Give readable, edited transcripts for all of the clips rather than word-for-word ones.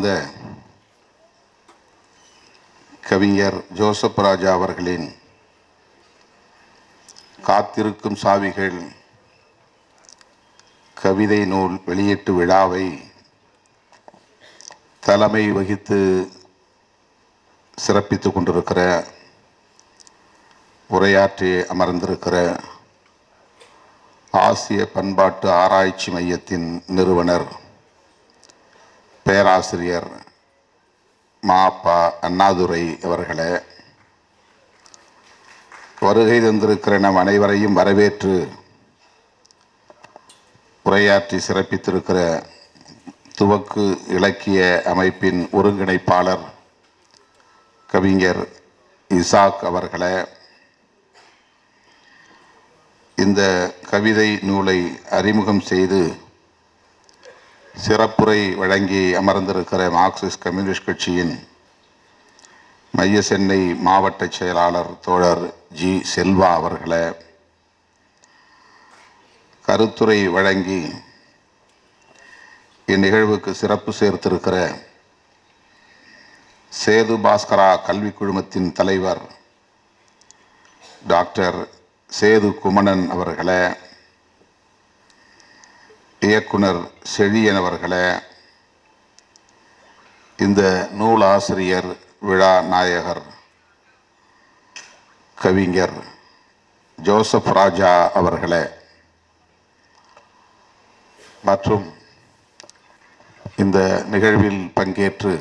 வாழ்ந்த கவிஞர் ஜோசப் ராஜா அவர்களின் காத்திருக்கும் சாவிகள் கவிதை நூல் வெளியீட்டு விழாவை தலைமை வகித்து சிறப்பித்துக் கொண்டிருக்கிற உரையாற்றி அமர்ந்திருக்கிற ஆசிய பண்பாட்டு ஆராய்ச்சி மையத்தின் நிறுவனர் பேராசிரியர் மாப்பா அண்ணாதுரை அவர்களே, வருகை தந்திருக்கிற நம் அனைவரையும் வரவேற்று உரையாற்றி சிறப்பித்திருக்கிற துவக்கு இலக்கிய அமைப்பின் ஒருங்கிணைப்பாளர் கவிஞர் இசாக் அவர்களே, இந்த கவிதை நூலை அறிமுகம் செய்து சிறப்புரை வழங்கி அமர்ந்திருக்கிற மார்க்சிஸ்ட் கம்யூனிஸ்ட் கட்சியின் மைய சென்னை மாவட்ட செயலாளர் தோழர் ஜி செல்வா அவர்களே, கருத்துரை வழங்கி இந்நிகழ்வுக்கு சிறப்பு சேர்த்திருக்கிற சேது பாஸ்கரா கல்வி குழுமத்தின் தலைவர் டாக்டர் சேது குமணன் அவர்களே, இயக்குனர் செழியன் அவர்களே, இந்த நூலாசிரியர் விழா நாயகர் கவிஞர் ஜோசப் ராஜா அவர்களே மற்றும் இந்த நிகழ்வில் பங்கேற்று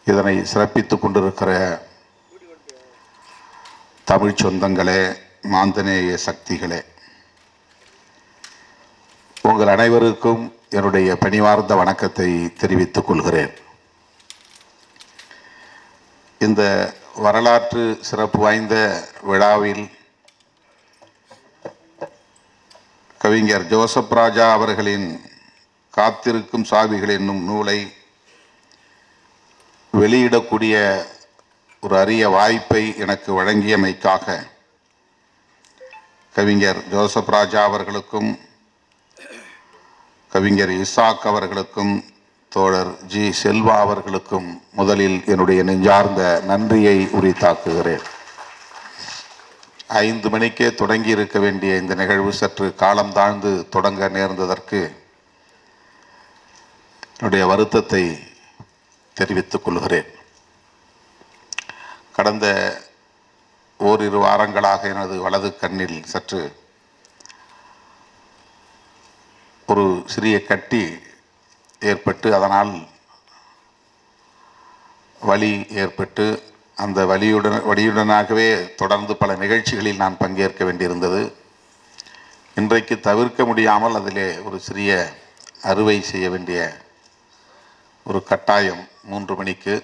இதனை சிறப்பித்துக் கொண்டிருக்கிற தமிழ் சொந்தங்களே, மாந்தநேய சக்திகளே, உங்கள் அனைவருக்கும் என்னுடைய பணிவார்ந்த வணக்கத்தை தெரிவித்துக் கொள்கிறேன். இந்த வரலாற்று சிறப்பு வாய்ந்த விழாவில் கவிஞர் ஜோசப் ராஜா அவர்களின் காத்திருக்கும் சாவிகள் என்னும் நூலை வெளியிடக்கூடிய ஒரு அரிய வாய்ப்பை எனக்கு வழங்கியமைக்காக கவிஞர் ஜோசப் ராஜா அவர்களுக்கும் கவிஞர் இசாக் அவர்களுக்கும் தோழர் ஜி செல்வா அவர்களுக்கும் முதலில் என்னுடைய நெஞ்சார்ந்த நன்றியை உரித்தாக்குகிறேன். 5 மணிக்கே தொடங்கி இருக்க வேண்டிய இந்த நிகழ்வு சற்று காலம் தாழ்ந்து தொடங்க நேர்ந்ததற்கு என்னுடைய வருத்தத்தை தெரிவித்துக் கொள்கிறேன். கடந்த ஓரிரு வாரங்களாக எனது வலது கண்ணில் சற்று ஒரு சிறிய கட்டி ஏற்பட்டு அதனால் வலி ஏற்பட்டு அந்த வலியுடனாகவே தொடர்ந்து பல நிகழ்ச்சிகளில் நான் பங்கேற்க வேண்டியிருந்தது. இன்றைக்கு தவிர்க்க முடியாமல் அதிலே ஒரு சிறிய அறுவை செய்ய வேண்டிய ஒரு கட்டாயம் 3 மணிக்கு.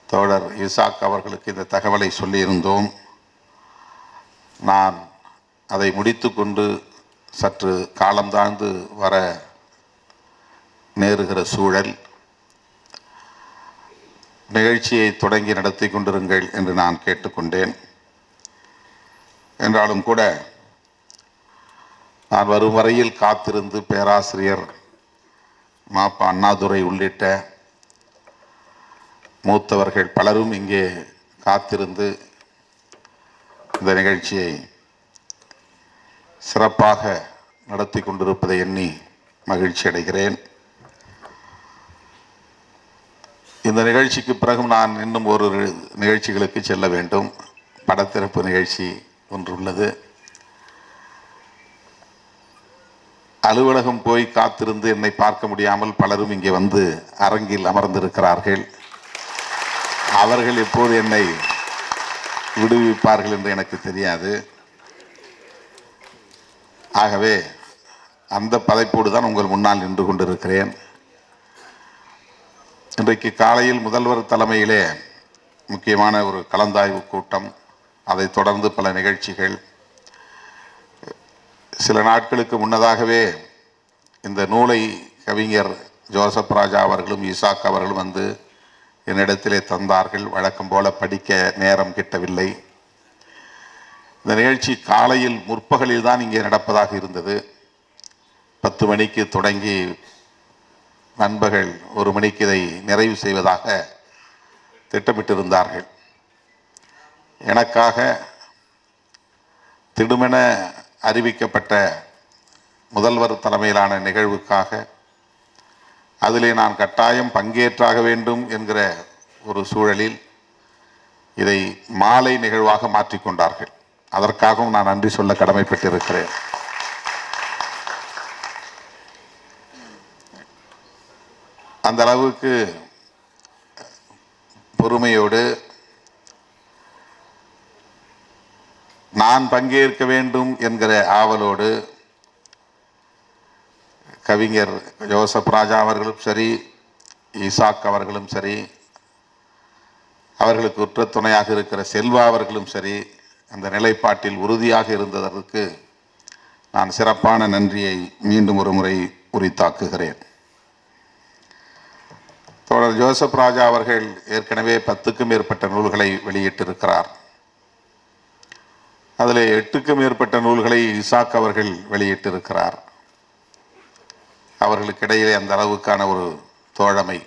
தோழர் இசாக் அவர்களுக்கு இந்த தகவலை சொல்லியிருந்தோம். நான் அதை முடித்து கொண்டு சற்று காலம் தாழ்ந்து வர நேருகிற சூழல், நிகழ்ச்சியை தொடங்கி நடத்தி கொண்டிருங்கள் என்று நான் கேட்டுக்கொண்டேன். என்றாலும் கூட நான் வரும் வரையில் காத்திருந்து பேராசிரியர் மாப்பா அண்ணாதுரை உள்ளிட்ட மூத்தவர்கள் பலரும் இங்கே காத்திருந்து இந்த நிகழ்ச்சியை சிறப்பாக நடத்தி கொண்டிருப்பதை எண்ணி மகிழ்ச்சி அடைகிறேன். இந்த நிகழ்ச்சிக்கு பிறகு நான் இன்னும் ஒரு நிகழ்ச்சிகளுக்கு செல்ல வேண்டும். படத்திறப்பு நிகழ்ச்சி ஒன்று உள்ளது. அலுவலகம் போய் காத்திருந்து என்னை பார்க்க முடியாமல் பலரும் இங்கே வந்து அரங்கில் அமர்ந்திருக்கிறார்கள். அவர்கள் எப்போது என்னை விடுவிப்பார்கள் என்று எனக்கு தெரியாது. ஆகவே அந்த பதைப்போடு தான் உங்கள் முன்னால் நின்று கொண்டிருக்கிறேன். இன்றைக்கு காலையில் முதல்வர் தலைமையிலே முக்கியமான ஒரு கலந்தாய்வு கூட்டம், அதை தொடர்ந்து பல நிகழ்ச்சிகள். சில நாட்களுக்கு முன்னதாகவே இந்த நூலை கவிஞர் ஜோசப் ராஜா அவர்களும் இசாக் அவர்களும் வந்து என்னிடத்திலே தந்தார்கள். வழக்கம் போல படிக்க நேரம் கிட்டவில்லை. இந்த நிகழ்ச்சி காலையில் முற்பகலில் தான் இங்கே நடப்பதாக இருந்தது. 10 மணிக்கு தொடங்கி நண்பர்கள் 1 மணிக்கு இதை நிறைவு செய்வதாக திட்டமிட்டிருந்தார்கள். எனக்காக திடுமென அறிவிக்கப்பட்ட முதல்வர் தலைமையிலான நிகழ்வுக்காக அதிலே நான் கட்டாயம் பங்கேற்றாக வேண்டும் என்கிற ஒரு சூழலில் இதை மாலை நிகழ்வாக மாற்றிக்கொண்டார்கள். அதற்காகவும் நான் நன்றி சொல்ல கடமைப்பட்டிருக்கிறேன். அந்த அளவுக்கு பொறுமையோடு நான் பங்கேற்க வேண்டும் என்கிற ஆவலோடு கவிஞர் ஜோசப் ராஜா அவர்களும் சரி, ஈசாக் அவர்களும் சரி, அவர்களுக்கு உற்ற துணையாக இருக்கிற செல்வா அவர்களும் சரி, அந்த நிலைப்பாட்டில் உறுதியாக இருந்ததற்கு நான் சிறப்பான நன்றியை மீண்டும் ஒரு முறை உரித்தாக்குகிறேன். தோழர் ஜோசப் ராஜா அவர்கள் ஏற்கனவே 10க்கும் மேற்பட்ட நூல்களை வெளியிட்டிருக்கிறார். அதில் 8க்கும் மேற்பட்ட நூல்களை இசாக் அவர்கள் வெளியிட்டிருக்கிறார். அவர்களுக்கு இடையிலே அந்த அளவுக்கான ஒரு தோழமை.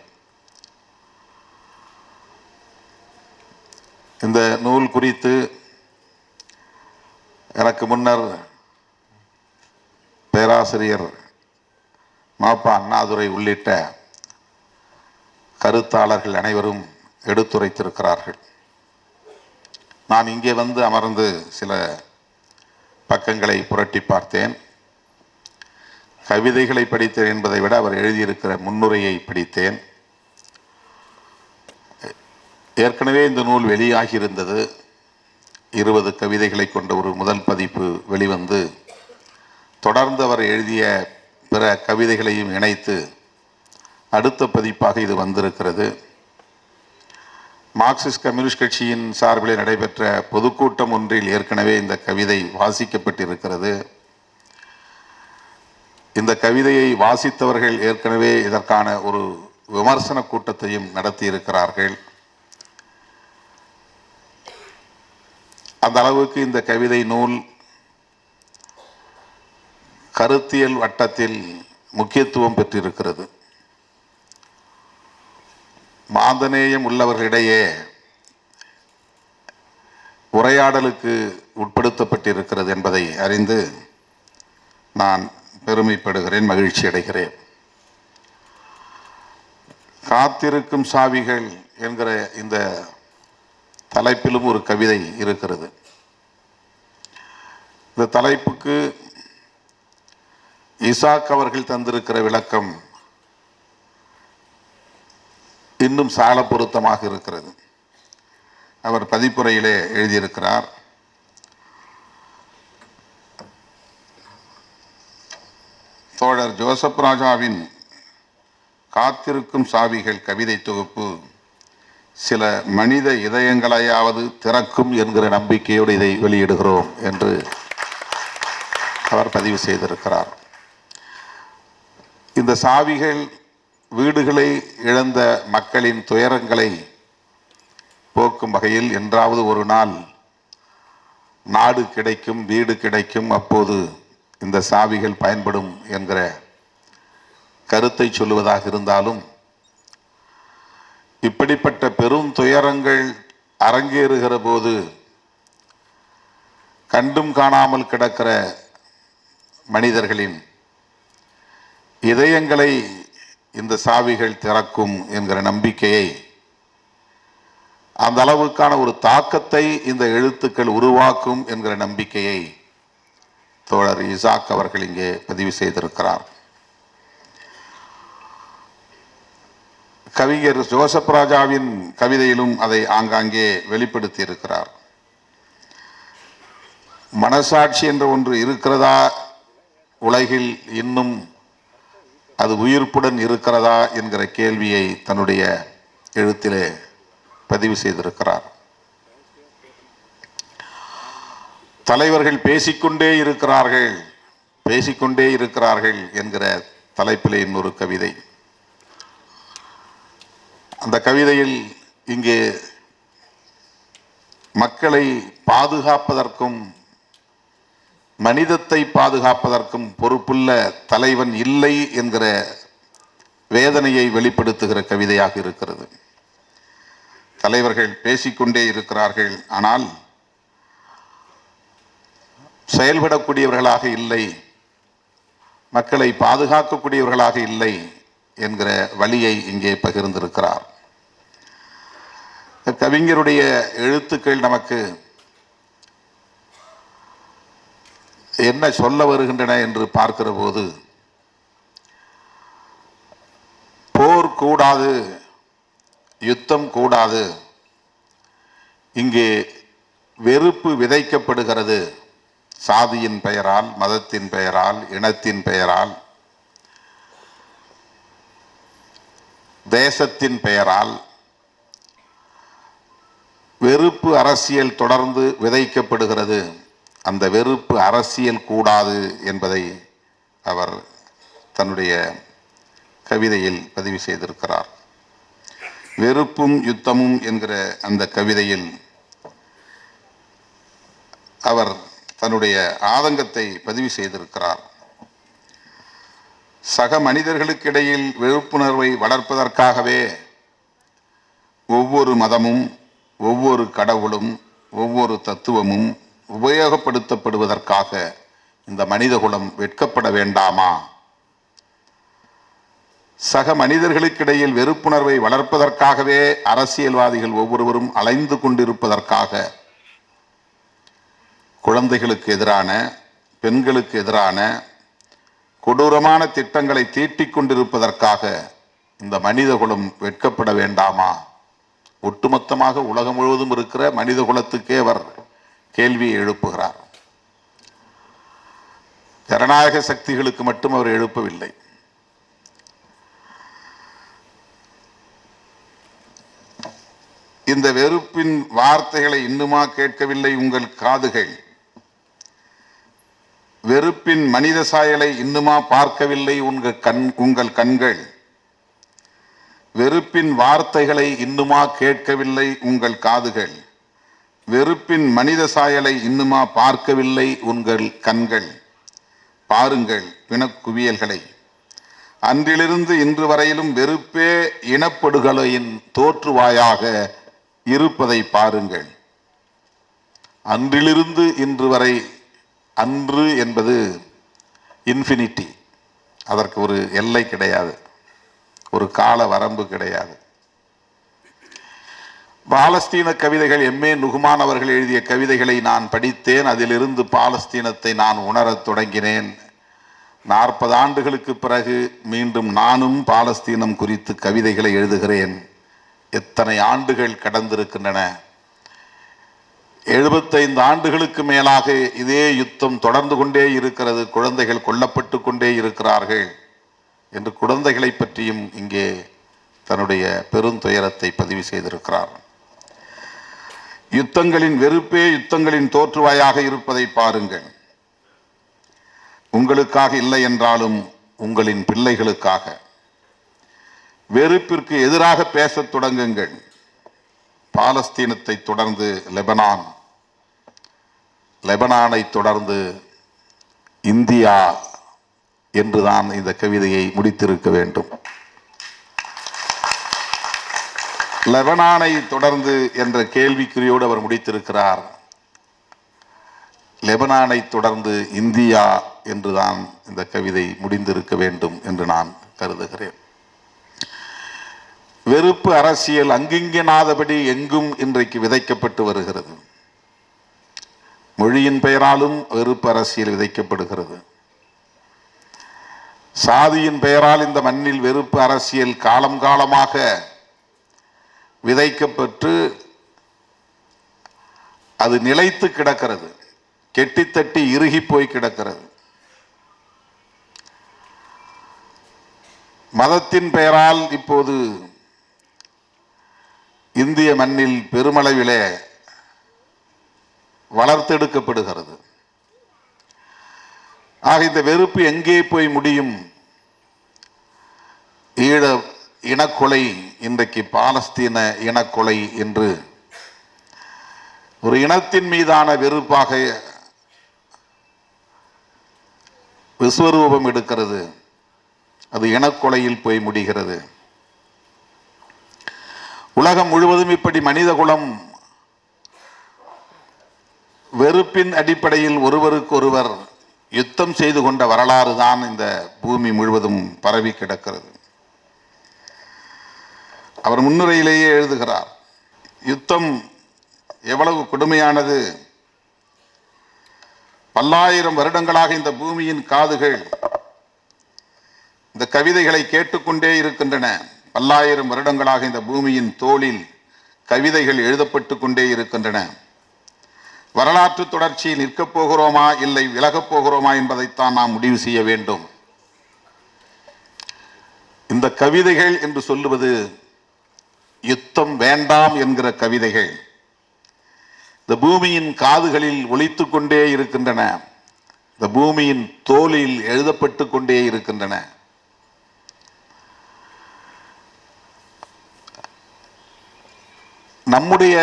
இந்த நூல் குறித்து எனக்கு முன்னர் பேராசிரியர் மாப்பா அண்ணாதுரை உள்ளிட்ட கருத்தாளர்கள் அனைவரும் எடுத்துரைத்திருக்கிறார்கள். நான் இங்கே வந்து அமர்ந்து சில பக்கங்களை புரட்டி பார்த்தேன். கவிதைகளை படித்தேன் என்பதை விட அவர் எழுதியிருக்கிற முன்னுரையை படித்தேன். ஏற்கனவே இந்த நூல் வெளியாகியிருந்தது. 20 கவிதைகளை கொண்ட ஒரு முதல் பதிப்பு வெளிவந்து தொடர்ந்து அவர் எழுதிய பிற கவிதைகளையும் இணைத்து அடுத்த பதிப்பாக இது வந்திருக்கிறது. மார்க்சிஸ்ட் கம்யூனிஸ்ட் கட்சியின் சார்பில் நடைபெற்ற பொதுக்கூட்டம் ஒன்றில் ஏற்கனவே இந்த கவிதை வாசிக்கப்பட்டிருக்கிறது. இந்த கவிதையை வாசித்தவர்கள் ஏற்கனவே இதற்கான ஒரு விமர்சன கூட்டத்தையும் நடத்தியிருக்கிறார்கள். அந்த அளவுக்கு இந்த கவிதை நூல் கருத்தியல் வட்டத்தில் முக்கியத்துவம் பெற்றிருக்கிறது. மாந்தநேயம் உள்ளவர்களிடையே உரையாடலுக்கு உட்படுத்தப்பட்டிருக்கிறது என்பதை அறிந்து நான் பெருமைப்படுகிறேன், மகிழ்ச்சி அடைகிறேன். காத்திருக்கும் சாவிகள் என்கிற இந்த தலைப்பிலும் ஒரு கவிதை இருக்கிறது. இந்த தலைப்புக்கு இசாக் அவர்கள் தந்திருக்கிற விளக்கம் இன்னும் சால பொருத்தமாக இருக்கிறது. அவர் பதிப்புரையிலே எழுதியிருக்கிறார். தோழர் ஜோசப் ராஜாவின் காத்திருக்கும் சாவிகள் கவிதை தொகுப்பு சில மனித இதயங்களையாவது திறக்கும் என்கிற நம்பிக்கையோடு இதை வெளியிடுகிறோம் என்று அவர் பதிவு செய்திருக்கிறார். இந்த சாவிகள் வீடுகளை இழந்த மக்களின் துயரங்களை போக்கும் வகையில் என்றாவது ஒரு நாள் நாடு கிடைக்கும், வீடு கிடைக்கும், அப்போது இந்த சாவிகள் பயன்படும் என்கிற கருத்தை சொல்லுவதாக இருந்தாலும், இப்படிப்பட்ட பெரும் துயரங்கள் அரங்கேறுகிற போது கண்டும் காணாமல் கிடக்கிற மனிதர்களின் இதயங்களை இந்த சாவிகள் திறக்கும் என்கிற நம்பிக்கையை, அந்த அளவுக்கான ஒரு தாக்கத்தை இந்த எழுத்துக்கள் உருவாக்கும் என்கிற நம்பிக்கையை தோழர் இசாக் அவர்கள் இங்கே பதிவு செய்திருக்கிறார். கவிஞர் ஜோசப் ராஜாவின் கவிதையிலும் அதை ஆங்காங்கே வெளிப்படுத்தி இருக்கிறார். மனசாட்சி என்ற ஒன்று இருக்கிறதா உலகில், இன்னும் அது உயிர்ப்புடன் இருக்கிறதா என்கிற கேள்வியை தன்னுடைய எழுத்திலே பதிவு செய்திருக்கிறார். தலைவர்கள் பேசிக்கொண்டே இருக்கிறார்கள் என்கிற தலைப்பிலே இன்னொரு கவிதை. அந்த கவிதையில் இங்கே மக்களை பாதுகாப்பதற்கும் மனிதத்தை பாதுகாப்பதற்கும் பொறுப்புள்ள தலைவன் இல்லை என்கிற வேதனையை வெளிப்படுத்துகிற கவிதையாக இருக்கிறது. தலைவர்கள் பேசிக்கொண்டே இருக்கிறார்கள், ஆனால் செயல்படக்கூடியவர்களாக இல்லை, மக்களை பாதுகாக்கக்கூடியவர்களாக இல்லை என்கிற வழியை இங்கே பகிர்ந்திருக்கிறார். கவிஞருடைய எழுத்துக்கள் நமக்கு என்ன சொல்ல வருகின்றன என்று பார்க்கிற போது, போர் கூடாது, யுத்தம் கூடாது, இங்கே வெறுப்பு விதைக்கப்படுகிறது. சாதியின் பெயரால், மதத்தின் பெயரால், இனத்தின் பெயரால், தேசத்தின் பெயரால் வெறுப்பு அரசியல் தொடர்ந்து விதைக்கப்படுகிறது. அந்த வெறுப்பு அரசியல் கூடாது என்பதை அவர் தன்னுடைய கவிதையில் பதிவு செய்திருக்கிறார். வெறுப்பும் யுத்தமும் என்கிற அந்த கவிதையில் அவர் தன்னுடைய ஆதங்கத்தை பதிவு செய்திருக்கிறார். சக மனிதர்களுக்கிடையில் வெறுப்புணர்வை வளர்ப்பதற்காகவே ஒவ்வொரு மதமும், ஒவ்வொரு கடவுளும், ஒவ்வொரு தத்துவமும் உபயோகப்படுத்தப்படுவதற்காக இந்த மனிதகுலம் வெட்கப்பட வேண்டாமா? சக மனிதர்களுக்கிடையில் வெறுப்புணர்வை வளர்ப்பதற்காகவே அரசியல்வாதிகள் ஒவ்வொருவரும் அலைந்து கொண்டிருப்பதற்காக, குழந்தைகளுக்கு எதிரான, பெண்களுக்கு எதிரான கொடூரமான திட்டங்களை தீட்டிக் கொண்டிருப்பதற்காக இந்த மனிதகுலம் வெட்கப்பட வேண்டாமா? ஒட்டுமொத்தமாக உலகம் முழுவதும் இருக்கிற மனித குலத்துக்கே அவர் கேள்வியை எழுப்புகிறார். ஜனநாயக சக்திகளுக்கு மட்டும் அவர் எழுப்பவில்லை. இந்த வெறுப்பின் வார்த்தைகளை இன்னுமா கேட்கவில்லை உங்கள் காதுகள்? வெறுப்பின் மனித சாயலை இன்னுமா பார்க்கவில்லை உங்கள் கண்கள்? வெறுப்பின் வார்த்தைகளை இன்னுமா கேட்கவில்லை உங்கள் காதுகள்? வெறுப்பின் மனித சாயலை இன்னுமா பார்க்கவில்லை உங்கள் கண்கள்? பாருங்கள் பிணக்குவியல்களை. அன்றிலிருந்து இன்று வரையிலும் வெறுப்பே இனப்படுகொலையின் தோற்றுவாயாக இருப்பதை பாருங்கள். அன்றிலிருந்து இன்று வரை, அன்று என்பது இன்ஃபினிட்டி, அதற்கு ஒரு எல்லை கிடையாது, ஒரு கால வரம்பு கிடையாது. பாலஸ்தீன கவிதைகள் எம்ஏ நுகுமான் அவர்கள் எழுதிய கவிதைகளை நான் படித்தேன். அதிலிருந்து பாலஸ்தீனத்தை நான் உணரத் தொடங்கினேன். 40 ஆண்டுகளுக்கு பிறகு மீண்டும் நானும் பாலஸ்தீனம் குறித்து கவிதைகளை எழுதுகிறேன். எத்தனை ஆண்டுகள் கடந்திருக்கின்றன! 75 ஆண்டுகளுக்கு மேலாக இதே யுத்தம் தொடர்ந்து கொண்டே இருக்கிறது. குழந்தைகள் கொல்லப்பட்டு கொண்டே இருக்கிறார்கள் என்று குழந்தைகளை பற்றியும் இங்கே தன்னுடைய பெருந்துயரத்தை பதிவு செய்திருக்கிறார். யுத்தங்களின் வெறுப்பே யுத்தங்களின் தோற்றுவாயாக இருப்பதை பாருங்கள். உங்களுக்காக இல்லை என்றாலும் உங்களின் பிள்ளைகளுக்காக வெறுப்பிற்கு எதிராக பேசத் தொடங்குங்கள். பாலஸ்தீனத்தை தொடர்ந்து லெபனான், லெபனானை தொடர்ந்து இந்தியா என்றுதான் இந்த கவிதையை முடித்திருக்க வேண்டும். லெபனானை தொடர்ந்து என்ற கேள்விக்குறியோடு அவர் முடித்திருக்கிறார். லெபனானை தொடர்ந்து இந்தியா என்றுதான் இந்த கவிதை முடிந்திருக்க வேண்டும் என்று நான் கருதுகிறேன். வெறுப்பு அரசியல் அங்கிங்கனாதபடி எங்கும் இன்றைக்கு விதைக்கப்பட்டு வருகிறது. மொழியின் பெயராலும் வெறுப்பு அரசியல் விதைக்கப்படுகிறது. சாதியின் பெயரால் இந்த மண்ணில் வெறுப்பு அரசியல் காலம் காலமாக விதைக்கப்பட்டு அது நிலைத்து கிடக்கிறது, கெட்டித்தட்டி இறுகி போய் கிடக்கிறது. மதத்தின் பெயரால் இப்போது இந்திய மண்ணில் பெருமளவிலே வளர்த்தெடுக்கப்படுகிறது. ஆக இந்த வெறுப்பு எங்கே போய் முடியும்? ஈழ இனக்கொலை இன்றைக்கு பாலஸ்தீன இனக்கொலை என்று ஒரு இனத்தின் மீதான வெறுப்பாக விஸ்வரூபம் எடுக்கிறது. அது இனக்கொலையில் போய் முடிகிறது. உலகம் முழுவதும் இப்படி மனிதகுலம் வெறுப்பின் அடிப்படையில் ஒருவருக்கொருவர் யுத்தம் செய்து கொண்ட வரலாறு தான் இந்த பூமி முழுவதும் பரவி கிடக்கிறது. அவர் முன்னுரையிலேயே எழுதுகிறார், யுத்தம் எவ்வளவு கொடுமையானது. பல்லாயிரம் வருடங்களாக இந்த பூமியின் காதுகள் இந்த கவிதைகளை கேட்டுக்கொண்டே இருக்கின்றன. பல்லாயிரம் வருடங்களாக இந்த பூமியின் தோளில் கவிதைகள் எழுதப்பட்டு கொண்டே இருக்கின்றன. வரலாற்று தொடர்ச்சியில் நிற்கப் போகிறோமா இல்லை விலகப் போகிறோமா என்பதைத்தான் நாம் முடிவு செய்ய வேண்டும். இந்த கவிதைகள் என்று சொல்லுவது யுத்தம் வேண்டாம் என்கிற கவிதைகள் இந்த பூமியின் காதுகளில் ஒலித்துக் கொண்டே இருக்கின்றன. இந்த பூமியின் தோலில் எழுதப்பட்டு கொண்டே இருக்கின்றன. நம்முடைய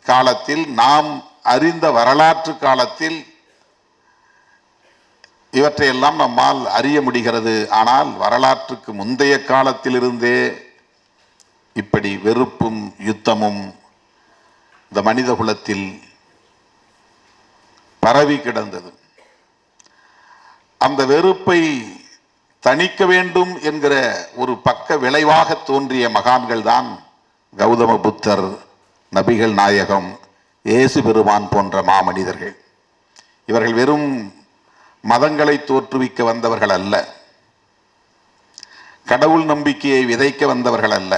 காலத்தில், நாம் அறிந்த வரலாற்று காலத்தில் இவற்றையெல்லாம் நம்மால் அறிய முடிகிறது. ஆனால் வரலாற்றுக்கு முந்தைய காலத்திலிருந்தே இப்படி வெறுப்பும் யுத்தமும் இந்த மனித குலத்தில் பரவி கிடந்தது. அந்த வெறுப்பை தணிக்க வேண்டும் என்கிற ஒரு பக்க விளைவாக தோன்றிய மகான்கள் தான் கௌதம புத்தர், நபிகள் நாயகம், இயேசு பெருமான் போன்ற மாமனிதர்கள். இவர்கள் வெறும் மதங்களை தோற்றுவிக்க வந்தவர்கள் அல்ல, கடவுள் நம்பிக்கையை விதைக்க வந்தவர்கள் அல்ல,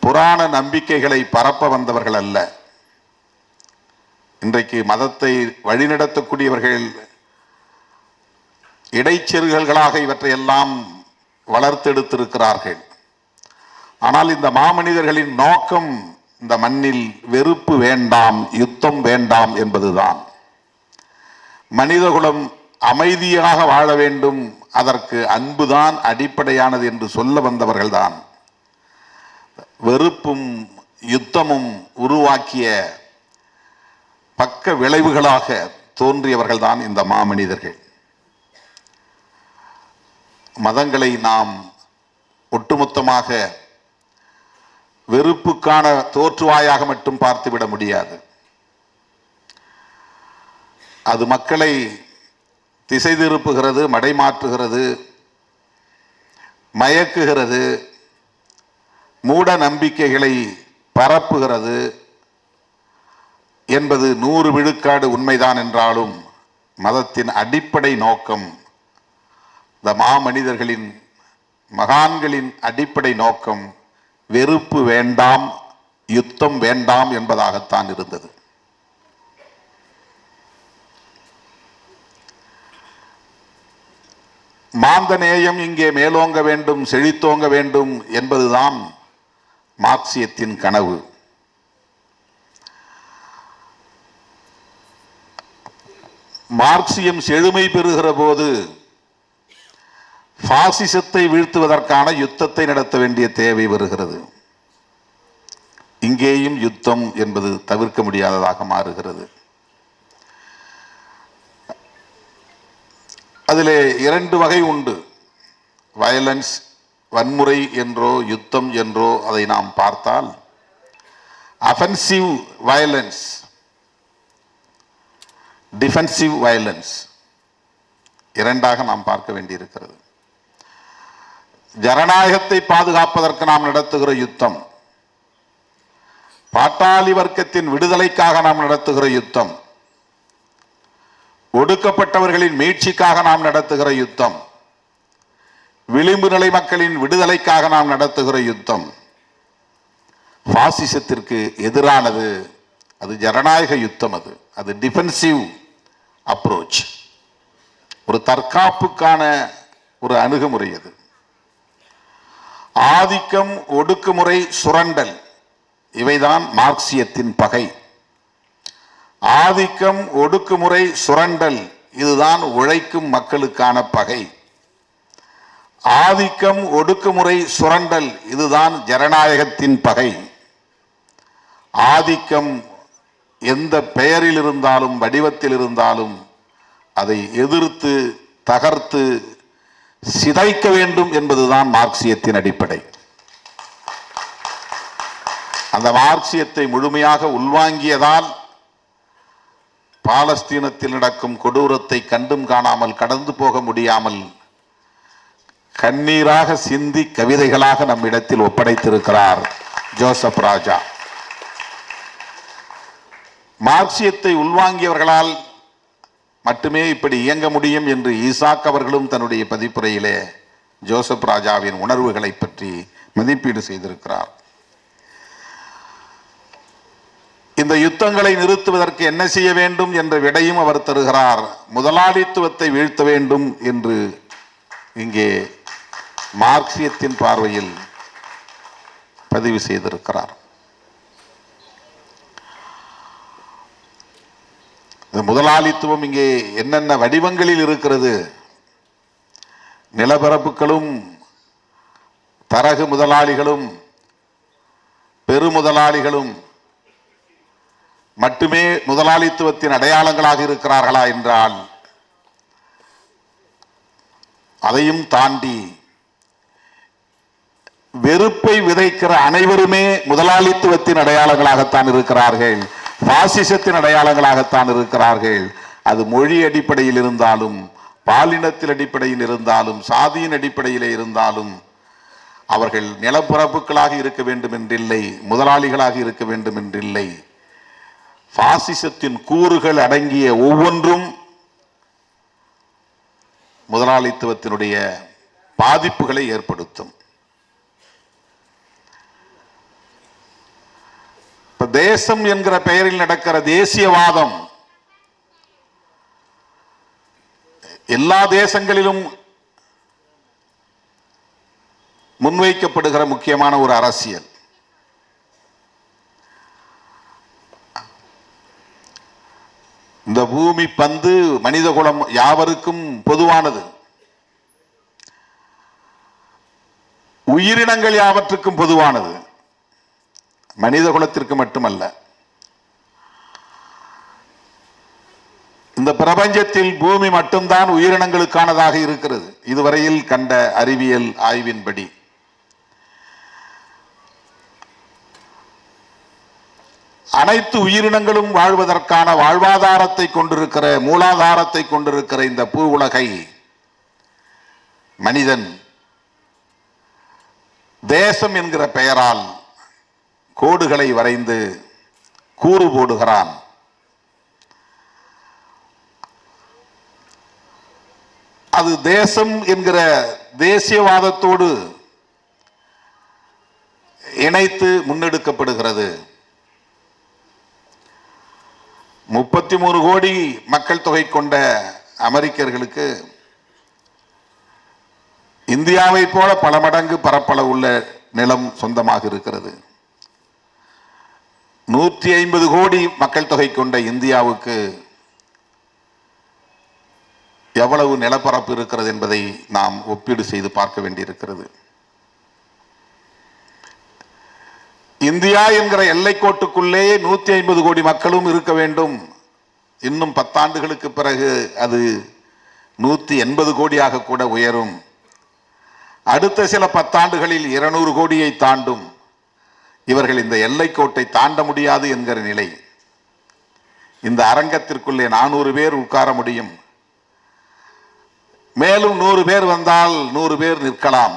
புராண நம்பிக்கைகளை பரப்ப வந்தவர்கள் அல்ல. இன்றைக்கு மதத்தை வழிநடத்தக்கூடியவர்கள் இடைச்செருகல்களாக இவற்றையெல்லாம் வளர்த்தெடுத்திருக்கிறார்கள். ஆனால் இந்த மாமனிதர்களின் நோக்கம் இந்த மண்ணில் வெறுப்பு வேண்டாம், யுத்தம் வேண்டாம் என்பதுதான். மனிதகுலம் அமைதியாக வாழ வேண்டும், அதற்கு அன்புதான் அடிப்படையானது என்று சொல்ல வந்தவர்கள்தான். வெறுப்பும் யுத்தமும் உருவாக்கிய பக்க விளைவுகளாக தோன்றியவர்கள்தான் இந்த மாமனிதர்கள். மதங்களை நாம் ஒட்டுமொத்தமாக வெறுப்புக்கான தோற்றுவாயாக மட்டும் பார்த்துவிட முடியாது. அது மக்களை திசை திருப்புகிறது, மடைமாற்றுகிறது, மயக்குகிறது, மூட நம்பிக்கைகளை பரப்புகிறது என்பது 100 விழுக்காடு உண்மைதான் என்றாலும் மதத்தின் அடிப்படை நோக்கம், இந்த மாமனிதர்களின், மகான்களின் அடிப்படை நோக்கம் வெறுப்பு வேண்டாம், யுத்தம் வேண்டாம் என்பதாகத்தான் இருந்தது. மாந்தநேயம் இங்கே மேலோங்க வேண்டும், செழித்தோங்க வேண்டும் என்பதுதான் மார்க்சியத்தின் கனவு. மார்க்சியம் செழுமை பெறுகிற போது பாசிசத்தை வீழ்த்துவதற்கான யுத்தத்தை நடத்த வேண்டிய தேவை வருகிறது. இங்கேயும் யுத்தம் என்பது தவிர்க்க முடியாததாக மாறுகிறது. அதிலே 2 வகை உண்டு. வயலன்ஸ், வன்முறை என்றோ யுத்தம் என்றோ அதை நாம் பார்த்தால், அஃபென்சிவ் வயலன்ஸ், டிஃபென்சிவ் வயலன்ஸ் இரண்டாக நாம் பார்க்க வேண்டியிருக்கிறது. ஜனநாயகத்தை பாதுகாப்பதற்கு நாம் நடத்துகிற யுத்தம், பாட்டாளி வர்க்கத்தின் விடுதலைக்காக நாம் நடத்துகிற யுத்தம், ஒடுக்கப்பட்டவர்களின் மீட்சிக்காக நாம் நடத்துகிற யுத்தம், விளிம்பு நிலை மக்களின் விடுதலைக்காக நாம் நடத்துகிற யுத்தம் பாசிசத்திற்கு எதிரானது. அது ஜனநாயக யுத்தம். அது டிஃபென்சிவ் அப்ரோச், ஒரு தற்காப்புக்கான ஒரு அணுகுமுறை. அது ஆதிக்கம், ஒடுக்குமுறை, சுரண்டல் இவைதான் மார்க்சியத்தின் பகை. ஆதிக்கம், ஒடுக்குமுறை, சுரண்டல் இதுதான் உழைக்கும் மக்களுக்கான பகை. ஆதிக்கம், ஒடுக்குமுறை, சுரண்டல் இதுதான் ஜனநாயகத்தின் பகை. ஆதிக்கம் எந்த பெயரில் இருந்தாலும், வடிவத்தில் இருந்தாலும் அதை எதிர்த்து, தகர்த்து சிதைக்க வேண்டும் என்பதுதான் மார்க்சியத்தின் அடிப்படை. அந்த மார்க்சியத்தை முழுமையாக உள்வாங்கியதால் பாலஸ்தீனத்தில் நடக்கும் கொடூரத்தை கண்டும் காணாமல் கடந்து போக முடியாமல் கண்ணீராக சிந்தி கவிதைகளாக நம்மிடத்தில் ஒப்படைத்திருக்கிறார் ஜோசப் ராஜா. மார்க்சியத்தை உள்வாங்கியவர்களால் மட்டுமே இப்படி இயங்க முடியும் என்று ஈசாக் அவர்களும் தன்னுடைய பதிப்புரையிலே ஜோசப் ராஜாவின் உணர்வுகளை பற்றி மதிப்பீடு செய்திருக்கிறார். இந்த யுத்தங்களை நிறுத்துவதற்கு என்ன செய்ய வேண்டும் என்ற விடையும் அவர் தருகிறார். முதலாளித்துவத்தை வீழ்த்த வேண்டும் என்று இங்கே மார்க்சியத்தின் பார்வையில் பதிவு செய்திருக்கிறார். முதலாளித்துவம் இங்கே என்னென்ன வடிவங்களில் இருக்கிறது? நிலப்பரப்புகளும் தரகு முதலாளிகளும் பெருமுதலாளிகளும் மட்டுமே முதலாளித்துவத்தின் அடையாளங்களாக இருக்கிறார்களா என்றால் அதையும் தாண்டி வெறுப்பை விதைக்கிற அனைவருமே முதலாளித்துவத்தின் அடையாளங்களாகத்தான் இருக்கிறார்கள், பாசிசத்தின் அடையாளங்களாகத்தான் இருக்கிறார்கள். அது மொழி அடிப்படையில் இருந்தாலும், பாலினத்தின் அடிப்படையில் இருந்தாலும், சாதியின் அடிப்படையில் இருந்தாலும் அவர்கள் நிலப்பரப்புகளாக இருக்க வேண்டும் என்றில்லை, முதலாளிகளாக இருக்க வேண்டும் என்றில்லை. பாசிசத்தின் கூறுகள் அடங்கிய ஒவ்வொன்றும் முதலாளித்துவத்தினுடைய பாதிப்புகளை ஏற்படுத்தும். தேசம் என்கிற பெயரில் நடக்கிற தேசியவாதம் எல்லா தேசங்களிலும் முன்வைக்கப்படுகிற முக்கியமான ஒரு அரசியல். இந்த பூமி பந்து மனிதகுலம் யாவருக்கும் பொதுவானது, உயிரினங்கள் யாவற்றுக்கும் பொதுவானது, மனித குலத்திற்கு மட்டுமல்ல. இந்த பிரபஞ்சத்தில் பூமி மட்டும்தான் உயிரினங்களுக்கானதாக இருக்கிறது இதுவரையில் கண்ட அறிவியல் ஆய்வின்படி. அனைத்து உயிரினங்களும் வாழ்வதற்கான வாழ்வாதாரத்தை கொண்டிருக்கிற, மூலாதாரத்தை கொண்டிருக்கிற இந்த பூ உலகை மனிதன் தேசம் என்கிற பெயரால் கோடுகளை வரைந்து கூறு போடுகிறான். அது தேசம் என்கிற தேசியவாதத்தோடு இணைத்து முன்னெடுக்கப்படுகிறது. 33 கோடி மக்கள் தொகை கொண்ட அமெரிக்கர்களுக்கு இந்தியாவை போல பல மடங்கு பரப்பளவு உள்ள நிலம் சொந்தமாக இருக்கிறது. 150 கோடி மக்கள் தொகை கொண்ட இந்தியாவுக்கு எவ்வளவு நிலப்பரப்பு இருக்கிறது என்பதை நாம் ஒப்பீடு செய்து பார்க்க வேண்டியிருக்கிறது. இந்தியா என்கிற எல்லைக்கோட்டுக்குள்ளே 150 கோடி மக்களும் இருக்க வேண்டும். இன்னும் 10 ஆண்டுகளுக்கு பிறகு அது 180 கோடியாக கூட உயரும். அடுத்த சில 10 ஆண்டுகளில் 200 கோடியை தாண்டும். இவர்கள் இந்த எல்லைக்கோட்டை தாண்ட முடியாது என்கிற நிலை. இந்த அரங்கத்திற்குள்ளே 400 பேர் உட்கார முடியும். மேலும் 100 பேர் வந்தால் 100 பேர் நிற்கலாம்.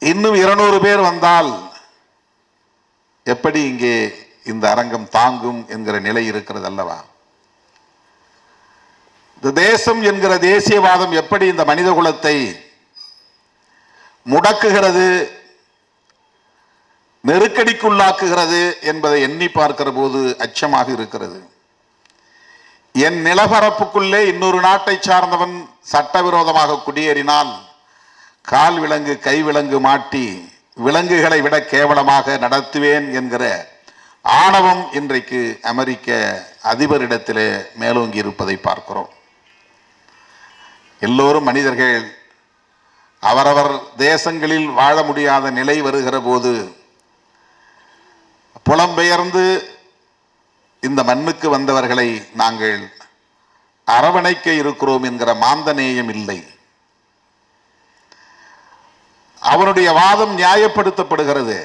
இன்னும் 200 பேர் வந்தால் எப்படி இங்கே இந்த அரங்கம் தாங்கும் என்கிற நிலை இருக்கிறது அல்லவா? இந்த தேசம் என்கிற தேசியவாதம் எப்படி இந்த மனித குலத்தை முடக்குகிறது, நெருக்கடிக்குள்ளாக்குகிறது என்பதை எண்ணி பார்க்கிற போது அச்சமாக இருக்கிறது. என் நிலப்பரப்புக்குள்ளே இன்னொரு நாட்டை சார்ந்தவன் சட்டவிரோதமாக குடியேறினால் கால் விலங்கு கை விலங்கு மாட்டி விலங்குகளை விட கேவலமாக நடத்துவேன் என்கிற ஆணவம் இன்றைக்கு அமெரிக்க அதிபரிடத்திலே மேலோங்கி இருப்பதை பார்க்கிறோம். எல்லோரும் மனிதர்கள். அவரவர் தேசங்களில் வாழ முடியாத நிலை வருகிற போது புலம்பெயர்ந்து இந்த மண்ணுக்கு வந்தவர்களை நாங்கள் அரவணைக்க இருக்கிறோம் என்கிற மாந்தநேயம் இல்லை. அவருடைய வாதம் நியாயப்படுத்தப்படுகிறது.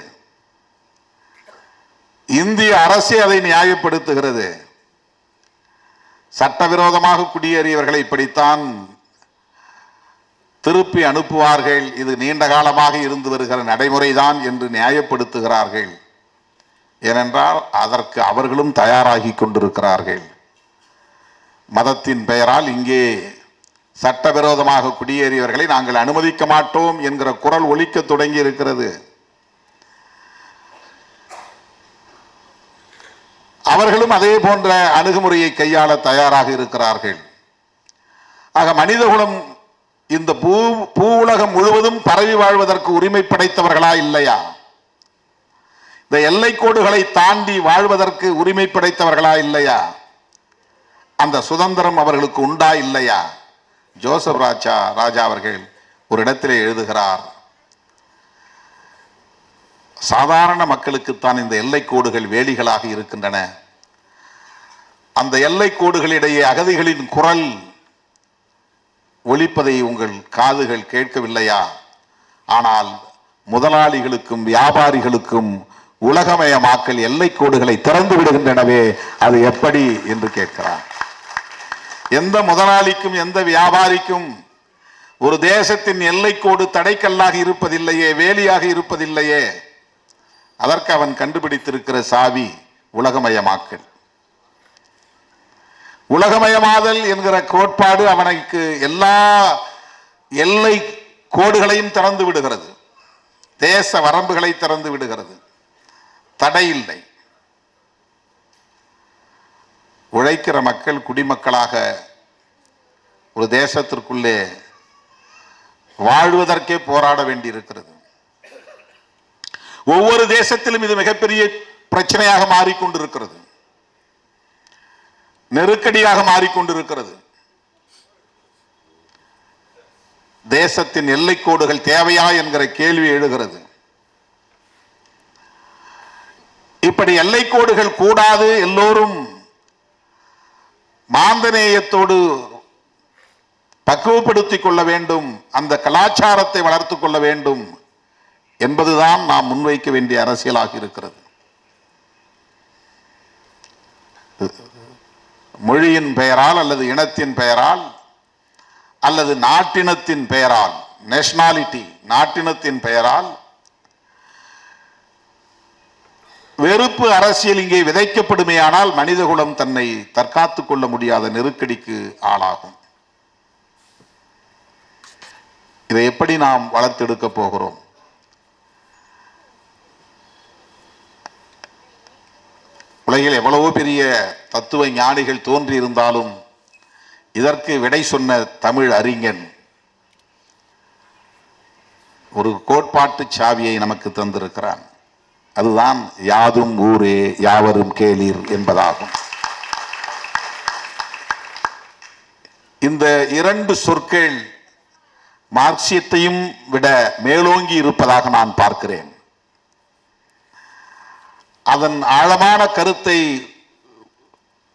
இந்திய அரசே அதை நியாயப்படுத்துகிறது. சட்டவிரோதமாக குடியேறியவர்களை இப்படித்தான் திருப்பி அனுப்புவார்கள், இது நீண்ட காலமாக இருந்து வருகிற நடைமுறைதான் என்று நியாயப்படுத்துகிறார்கள். ஏனென்றால் அதற்கு அவர்களும் தயாராகி கொண்டிருக்கிறார்கள். மதத்தின் பெயரால் இங்கே சட்டவிரோதமாக குடியேறியவர்களை நாங்கள் அனுமதிக்க மாட்டோம் என்கிற குரல் ஒலிக்க தொடங்கி இருக்கிறது. அவர்களும் அதே போன்ற அணுகுமுறையை கையாள தயாராக இருக்கிறார்கள். ஆக மனிதகுலம் இந்த பூ உலகம் முழுவதும் பரவி வாழ்வதற்கு உரிமை படைத்தவர்களா இல்லையா? இந்த எல்லை கோடுகளை தாண்டி வாழ்வதற்கு உரிமை படைத்தவர்களா இல்லையா? அந்த சுதந்திரம் அவர்களுக்கு உண்டா இல்லையா? ஜோசப் ராஜா அவர்கள் ஒரு இடத்திலே எழுதுகிறார், சாதாரண மக்களுக்குத்தான் இந்த எல்லை கோடுகள் வேலிகளாக இருக்கின்றன. அந்த எல்லை கோடுகளிடையே அகதிகளின் குரல் ஒலிப்பதை உங்கள் காதுகள் கேட்கவில்லையா? ஆனால் முதலாளிகளுக்கும் வியாபாரிகளுக்கும் உலகமயமாக்கல் எல்லை கோடுகளை திறந்து விடுகின்றனவே, அது எப்படி என்று கேட்கிறார். எந்த முதலாளிக்கும் எந்த வியாபாரிக்கும் ஒரு தேசத்தின் எல்லை கோடு தடைக்கல்லாக இருப்பதில்லையே, வேலியாக இருப்பதில்லையே. அதற்கு அவன் கண்டுபிடித்திருக்கிற சாவி உலகமயமாக்கல். உலகமயமாதல் என்கிற கோட்பாடு அவனுக்கு எல்லா எல்லை கோடுகளையும் திறந்து விடுகிறது, தேச வரம்புகளை திறந்து விடுகிறது, தடை இல்லை. உழைக்கிற மக்கள் குடிமக்களாக ஒரு தேசத்திற்குள்ளே வாழ்வதற்கே போராட வேண்டியிருக்கிறது. ஒவ்வொரு தேசத்திலும் இது மிகப்பெரிய பிரச்சனையாக மாறிக்கொண்டிருக்கிறது, நெருக்கடியாக மாறிக்கொண்டிருக்கிறது. தேசத்தின் எல்லை கோடுகள் தேவையா என்கிற கேள்வி எழுகிறது. இப்படி எல்லை கோடுகள் கூடாது, எல்லோரும் மாந்தநேயத்தோடு பக்குவப்படுத்திக் கொள்ள வேண்டும், அந்த கலாச்சாரத்தை வளர்த்துக் கொள்ள வேண்டும் என்பதுதான் நாம் முன்வைக்க வேண்டிய அரசியலாக இருக்கிறது. மொழியின் பெயரால் அல்லது இனத்தின் பெயரால் அல்லது நாட்டினத்தின் பெயரால், நேஷனாலிட்டி நாட்டினத்தின் பெயரால் வெறுப்பு அரசியல் இங்கே விதைக்கப்படுமேயானால் மனிதகுலம் தன்னை தற்காத்துக் கொள்ள முடியாத நெருக்கடிக்கு ஆளாகும். இதை எப்படி நாம் வளர்த்தெடுக்க போகிறோம்? உலகில் எவ்வளவோ பெரிய தத்துவ ஞானிகள் தோன்றி இருந்தாலும் இதற்கு விடை சொன்ன தமிழ் அறிஞன் ஒரு கோட்பாட்டு சாவியை நமக்கு தந்திருக்கிறான். அதுதான் யாதும் ஊரே யாவரும் கேளீர் என்பதாகும். இந்த இரண்டு சொற்கள் மார்க்சியத்தையும் விட மேலோங்கி இருப்பதாக நான் பார்க்கிறேன். அதன் ஆழமான கருத்தை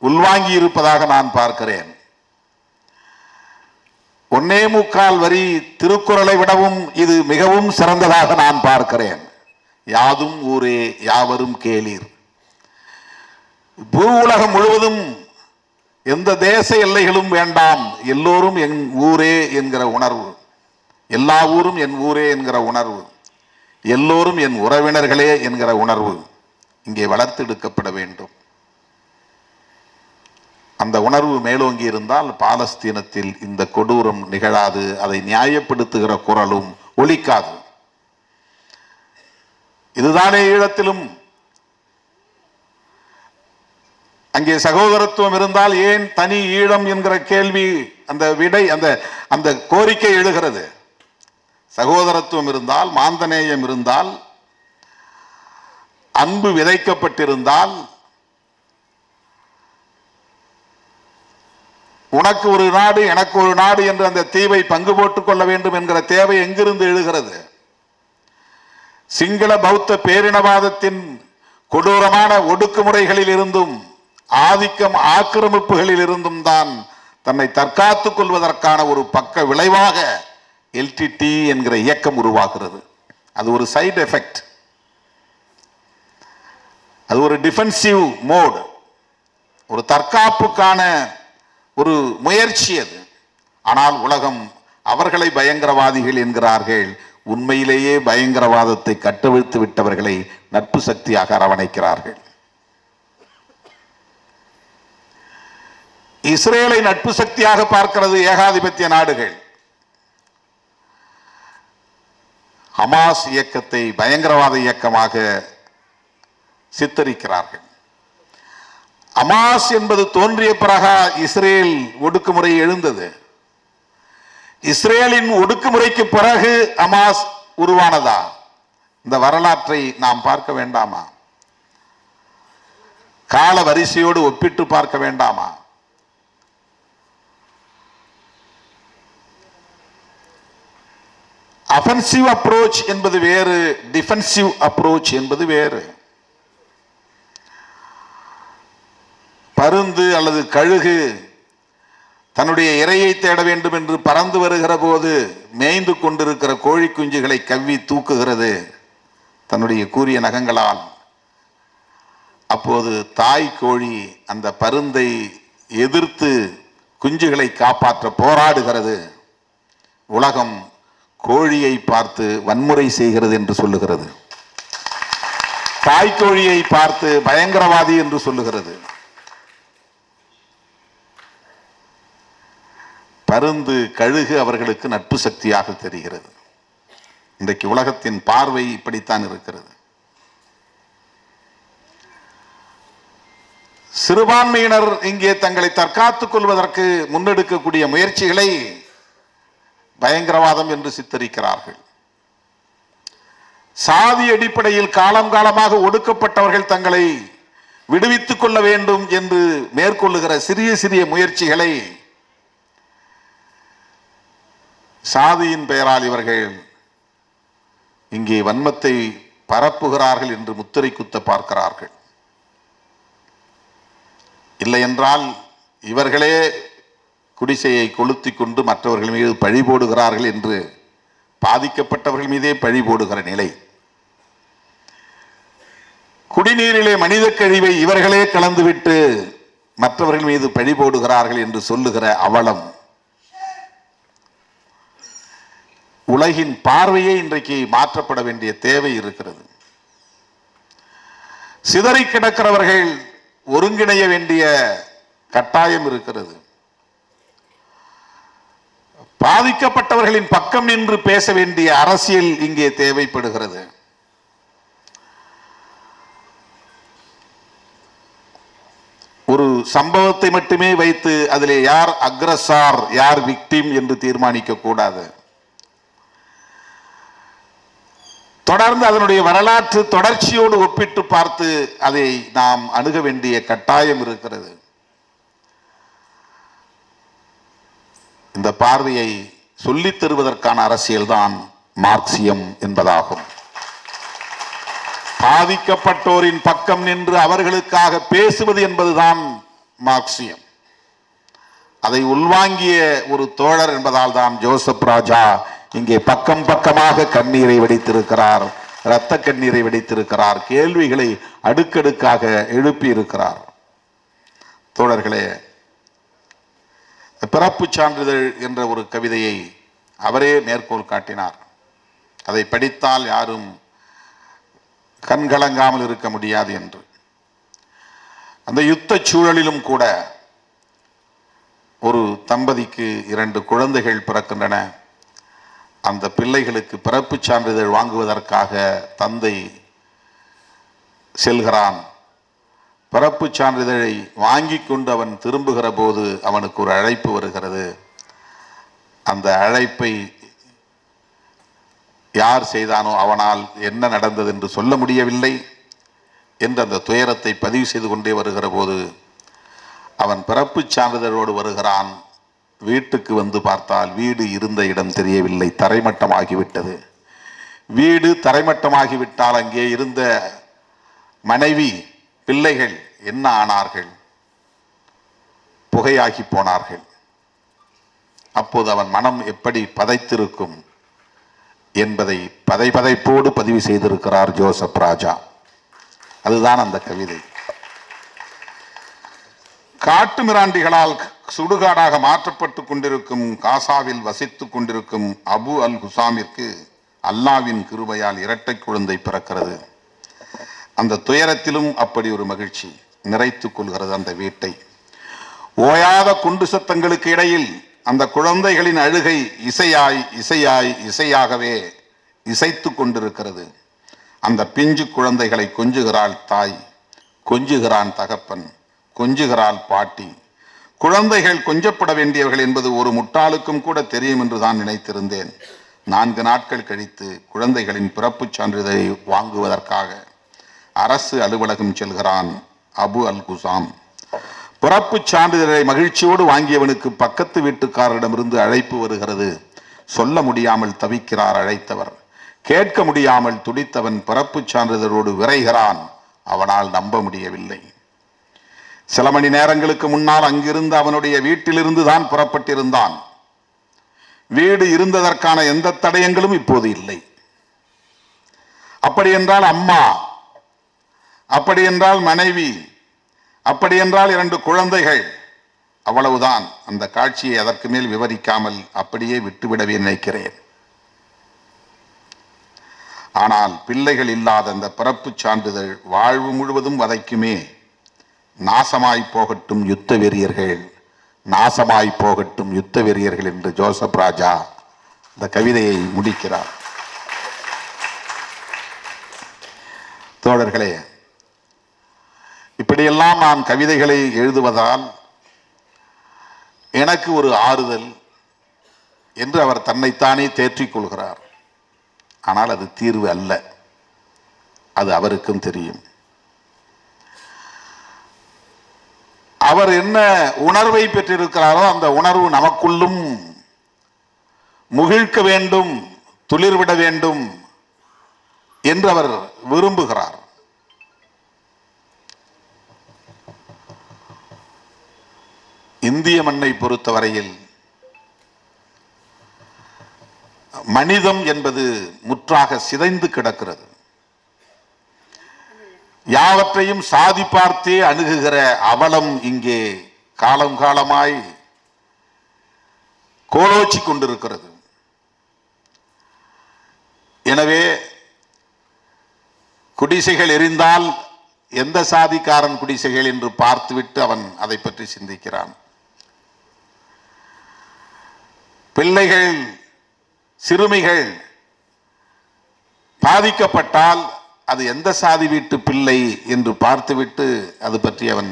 உள்வாங்கி இருப்பதாக நான் பார்க்கிறேன். 1.25 வரி திருக்குறளை விடவும் இது மிகவும் சிறந்ததாக நான் பார்க்கிறேன். யாதும் ஊரே யாவரும் கேளீர். பூ உலகம் முழுவதும் எந்த தேச எல்லைகளும் வேண்டாம், எல்லோரும் என் ஊரே என்கிற உணர்வு, எல்லா ஊரும் என் ஊரே என்கிற உணர்வு, எல்லோரும் என் உறவினர்களே என்கிற உணர்வு இங்கே வளர்த்தெடுக்கப்பட வேண்டும். அந்த உணர்வு மேலோங்கி இருந்தால் பாலஸ்தீனத்தில் இந்த கொடூரம் நிகழாது, அதை நியாயப்படுத்துகிற குரலும் ஒலிக்காது. இதுதானே ஈழத்திலும். அங்கே சகோதரத்துவம் இருந்தால் ஏன் தனி ஈழம் என்கிற கேள்வி, அந்த விடை, அந்த கோரிக்கை எழுகிறது. சகோதரத்துவம் இருந்தால், மாந்தநேயம் இருந்தால், அன்பு விதைக்கப்பட்டிருந்தால், உனக்கு ஒரு நாடு எனக்கு ஒரு நாடு என்று அந்த தீவை பங்கு போட்டுக் கொள்ள வேண்டும் என்கிற தேவை எங்கிருந்து எழுகிறது? சிங்கள பௌத்த பேரினவாதத்தின் கொடூரமான ஒடுக்குமுறைகளில் இருந்தும் ஆதிக்கம் ஆக்கிரமிப்புகளில் இருந்தும் தான் தன்னை தற்காத்துக் கொள்வதற்கான ஒரு பக்க விளைவாக எல்டிடி என்கிற இயக்கம் உருவாகிறது. அது ஒரு சைடு எஃபெக்ட், அது ஒரு டிஃபென்சிவ் மோட், ஒரு தற்காப்புக்கான ஒரு முயற்சி அது. ஆனால் உலகம் அவர்களை பயங்கரவாதிகள் என்கிறார்கள். உண்மையிலேயே பயங்கரவாதத்தை கட்டவிழ்த்து விட்டவர்களை நட்பு சக்தியாக அரவணைக்கிறார்கள். இஸ்ரேலை நட்பு சக்தியாக பார்க்கிறது ஏகாதிபத்திய நாடுகள். ஹமாஸ் இயக்கத்தை பயங்கரவாத இயக்கமாக சித்தரிக்கிறார்கள். ஹமாஸ் என்பது தோன்றிய பிறகு இஸ்ரேல் ஒடுக்குமுறை எழுந்தது. இஸ்ரேலின் ஒடுக்குமுறைக்கு பிறகு ஹமாஸ் உருவானதா? இந்த வரலாற்றை நாம் பார்க்க வேண்டாமா? கால வரிசையோடு ஒப்பிட்டு பார்க்க வேண்டாமா? அஃபென்சிவ் அப்ரோச் என்பது வேறு, டிஃபென்சிவ் அப்ரோச் என்பது வேறு. பருந்து அல்லது கழுகு தன்னுடைய இரையை தேட வேண்டும் என்று பறந்து வருகிற போது மேய்ந்து கொண்டிருக்கிற கோழி குஞ்சுகளை கவ்வி தூக்குகிறது தன்னுடைய கூரிய நகங்களால். அப்போது தாய் கோழி அந்த பருந்தை எதிர்த்து குஞ்சுகளை காப்பாற்ற போராடுகிறது. உலகம் கோழியை பார்த்து வன்முறை செய்கிறது என்று சொல்லுகிறது. தாய்க்கோழியை பார்த்து பயங்கரவாதி என்று சொல்லுகிறது. பருந்து கழுகு அவர்களுக்கு நட்பு சக்தியாக தெரிகிறது. இன்றைக்கு உலகத்தின் பார்வை இப்படித்தான் இருக்கிறது. சிறுபான்மையினர் இங்கே தங்களை தற்காத்துக் கொள்வதற்கு முன்னெடுக்கக்கூடிய முயற்சிகளை பயங்கரவாதம் என்று சித்தரிக்கிறார்கள். சாதி அடிப்படையில் காலம் காலமாக ஒடுக்கப்பட்டவர்கள் தங்களை விடுவித்துக் கொள்ள வேண்டும் என்று மேற்கொள்ளுகிற சிறிய சிறிய முயற்சிகளை சாதியின் பெயரால் இவர்கள் இங்கே வன்மத்தை பரப்புகிறார்கள் என்று முத்திரை குத்த பார்க்கிறார்கள். இல்லை என்றால் இவர்களே குடிசையை கொளுத்தி கொண்டு மற்றவர்கள் மீது பழி போடுகிறார்கள் என்று பாதிக்கப்பட்டவர்கள் மீதே பழி போடுகிற நிலை. குடிநீரிலே மனித கழிவை இவர்களே கலந்துவிட்டு மற்றவர்கள் மீது பழி போடுகிறார்கள் என்று சொல்லுகிற அவலம். உலகின் பார்வையே இன்றைக்கு மாற்றப்பட வேண்டிய தேவை இருக்கிறது. சிதறி கிடக்கிறவர்கள் ஒருங்கிணைய வேண்டிய கட்டாயம் இருக்கிறது. பாதிக்கப்பட்டவர்களின் பக்கம் நின்று பேச வேண்டிய அரசியல் இங்கே தேவைப்படுகிறது. ஒரு சம்பவத்தை மட்டுமே வைத்து அதிலே யார் அக்ரஸார் யார் விக்டிம் என்று தீர்மானிக்க கூடாது. தொடர்ந்து அதனுடைய வரலாற்று தொடர்ச்சியோடு ஒப்பிட்டு பார்த்து அதை நாம் அணுக வேண்டிய கட்டாயம் இருக்கிறது. இந்த பார்வையை சொல்லித் தருவதற்கான அரசியல் தான் மார்க்சியம் என்பதாகும். பாதிக்கப்பட்டோரின் பக்கம் நின்று அவர்களுக்காக பேசுவது என்பதுதான் மார்க்சியம். அதை உள்வாங்கிய ஒரு தோழர் என்பதால் தான் ஜோசப் ராஜா இங்கே பக்கம் பக்கமாக கண்ணீரை வடித்திருக்கிறார், இரத்த கண்ணீரை வடித்திருக்கிறார், கேள்விகளை அடுக்கடுக்காக எழுப்பி இருக்கிறார். தோழர்களே, பிறப்பு சான்றிதழ் என்ற ஒரு கவிதையை அவரே மேற்கோள் காட்டினார். அதை படித்தால் யாரும் கண்கலங்காமல் இருக்க முடியாது என்று. அந்த யுத்த சூழலிலும் கூட ஒரு தம்பதிக்கு 2 குழந்தைகள் பிறக்கின்றன. அந்த பிள்ளைகளுக்கு பிறப்பு சான்றிதழ் வாங்குவதற்காக தந்தை செல்கிறான். பிறப்பு சான்றிதழை வாங்கி கொண்டு அவன் திரும்புகிற போது அவனுக்கு ஒரு அழைப்பு வருகிறது. அந்த அழைப்பை யார் செய்தானோ அவனால் என்ன நடந்தது என்று சொல்ல முடியவில்லை என்று அந்த துயரத்தை பதிவு செய்து கொண்டே வருகிற போது அவன் பிறப்பு சான்றிதழோடு வருகிறான். வீட்டுக்கு வந்து பார்த்தால் வீடு இருந்த இடம் தெரியவில்லை, தரைமட்டமாகிவிட்டது. வீடு தரைமட்டமாகிவிட்டால் அங்கே இருந்த மனைவி பிள்ளைகள் என்ன ஆனார்கள்? புகையாகி போனார்கள். அப்போது அவன் மனம் எப்படி பதைத்திருக்கும்? என்பதை பதைபதைப்போடு பதிவு செய்திருக்கிறார் ஜோசப் ராஜா. அதுதான் அந்த கவிதை. காட்டு மிராண்டிகளால் சுடுகாடாக மாற்றப்பட்டுக் கொண்டிருக்கும் காசாவில் வசித்துக் கொண்டிருக்கும் அபு அல் ஹுசாமிற்கு அல்லாவின் கிருபையால் இரட்டை குழந்தை பிறக்கிறது. அந்த துயரத்திலும் அப்படி ஒரு மகிழ்ச்சி நிறைத்துக் கொள்கிறது அந்த வீட்டை. ஓயாத குண்டு சத்தங்களுக்கு இடையில் அந்த குழந்தைகளின் அழுகை இசையாய் இசையாய் இசையாகவே இசைத்து கொண்டிருக்கிறது. அந்த பிஞ்சு குழந்தைகளை கொஞ்சுகிறாள் தாய், கொஞ்சுகிறான் தகப்பன், கொஞ்சுகிறாள் பாட்டி. குழந்தைகள் கொஞ்சப்பட வேண்டியவர்கள் என்பது ஒரு முட்டாளுக்கும் கூட தெரியும் என்று தான் நினைத்திருந்தேன். 4 நாட்கள் கழித்து குழந்தைகளின் பிறப்புச் சான்றிதழை வாங்குவதற்காக அரசு அலுவலகம் செல்கிறான் அபு அல் குசாம். பிறப்புச் சான்றிதழை மகிழ்ச்சியோடு வாங்கியவனுக்கு பக்கத்து வீட்டுக்காரரிடமிருந்து அழைப்பு வருகிறது. சொல்ல முடியாமல் தவிக்கிறார் அழைத்தவர். கேட்க முடியாமல் துடித்தவன் பிறப்புச் சான்றிதழோடு விரைகிறான். அவனால் நம்ப முடியவில்லை. சில மணி நேரங்களுக்கு முன்னால் அங்கிருந்து அவனுடைய வீட்டிலிருந்து தான் புறப்பட்டிருந்தான். வீடு இருந்ததற்கான எந்த தடயங்களும் இப்போது இல்லை. அப்படி என்றால் அம்மா, அப்படி என்றால் மனைவி, அப்படி என்றால் 2 குழந்தைகள், அவ்வளவுதான். அந்த காட்சியை அதற்கு மேல் விவரிக்காமல் அப்படியே விட்டுவிடவே நினைக்கிறேன். ஆனால் பிள்ளைகள் இல்லாத அந்த பிறப்புச் சான்றிதழ் வாழ்வு முழுவதும் வதைக்குமே. நாசமாய் போகட்டும் யுத்த வெறியர்கள், நாசமாய் போகட்டும் யுத்த வெறியர்கள் என்று ஜோசப் ராஜா இந்த கவிதையை முடிக்கிறார். தோழர்களே, இப்படியெல்லாம் நான் கவிதைகளை எழுதுவதால் எனக்கு ஒரு ஆறுதல் என்று அவர் தன்னைத்தானே தேற்றிக் கொள்கிறார். ஆனால் அது தீர்வு அல்ல, அது அவருக்கும் தெரியும். அவர் என்ன உணர்வை பெற்றிருக்கிறாரோ அந்த உணர்வு நமக்குள்ளும் முகிழ்க்க வேண்டும், துளிர்விட வேண்டும் என்று அவர் விரும்புகிறார். இந்திய மண்ணை பொறுத்தவரையில் மனிதம் என்பது முற்றாக சிதைந்து கிடக்கிறது. யாவற்றையும் சாதி பார்த்தே அணுகுகிற அவலம் இங்கே காலம் காலமாய் கோலோச்சி கொண்டிருக்கிறது. எனவே குடிசைகள் எரிந்தால் எந்த சாதிக்காரன் குடிசைகள் என்று பார்த்துவிட்டு அவன் அதை பற்றி சிந்திக்கிறான். பிள்ளைகள், சிறுமிகள் பாதிக்கப்பட்டால் அது எந்த சாதி வீட்டு பிள்ளை என்று பார்த்துவிட்டு அது பற்றி அவன்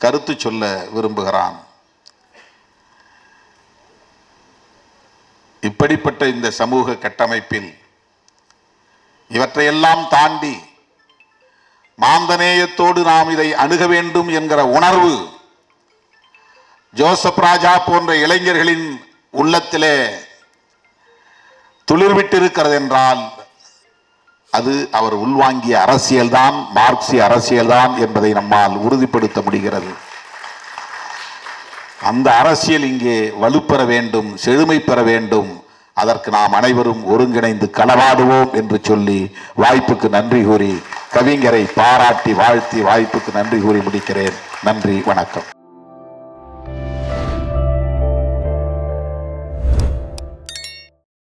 கருத்து சொல்ல விரும்புகிறான். இப்படிப்பட்ட இந்த சமூக கட்டமைப்பில் இவற்றையெல்லாம் தாண்டி மாந்தநேயத்தோடு நாம் இதை அணுக வேண்டும் என்கிற உணர்வு ஜோசப் ராஜா போன்ற இளைஞர்களின் உள்ளத்திலே துளிர்விட்டிருக்கிறது என்றால் அது அவர் உள்வாங்கிய அரசியல்தான், மார்க்சிய அரசியல்தான் என்பதை நம்மால் உறுதிப்படுத்த முடிகிறது. அந்த அரசியல் இங்கே வலுப்பெற வேண்டும், செழுமை பெற வேண்டும். அதற்கு நாம் அனைவரும் ஒருங்கிணைந்து களவாடுவோம் என்று சொல்லி வாய்ப்புக்கு நன்றி கூறி, கவிஞரை பாராட்டி வாழ்த்தி வாய்ப்புக்கு நன்றி கூறி முடிக்கிறேன். நன்றி, வணக்கம்.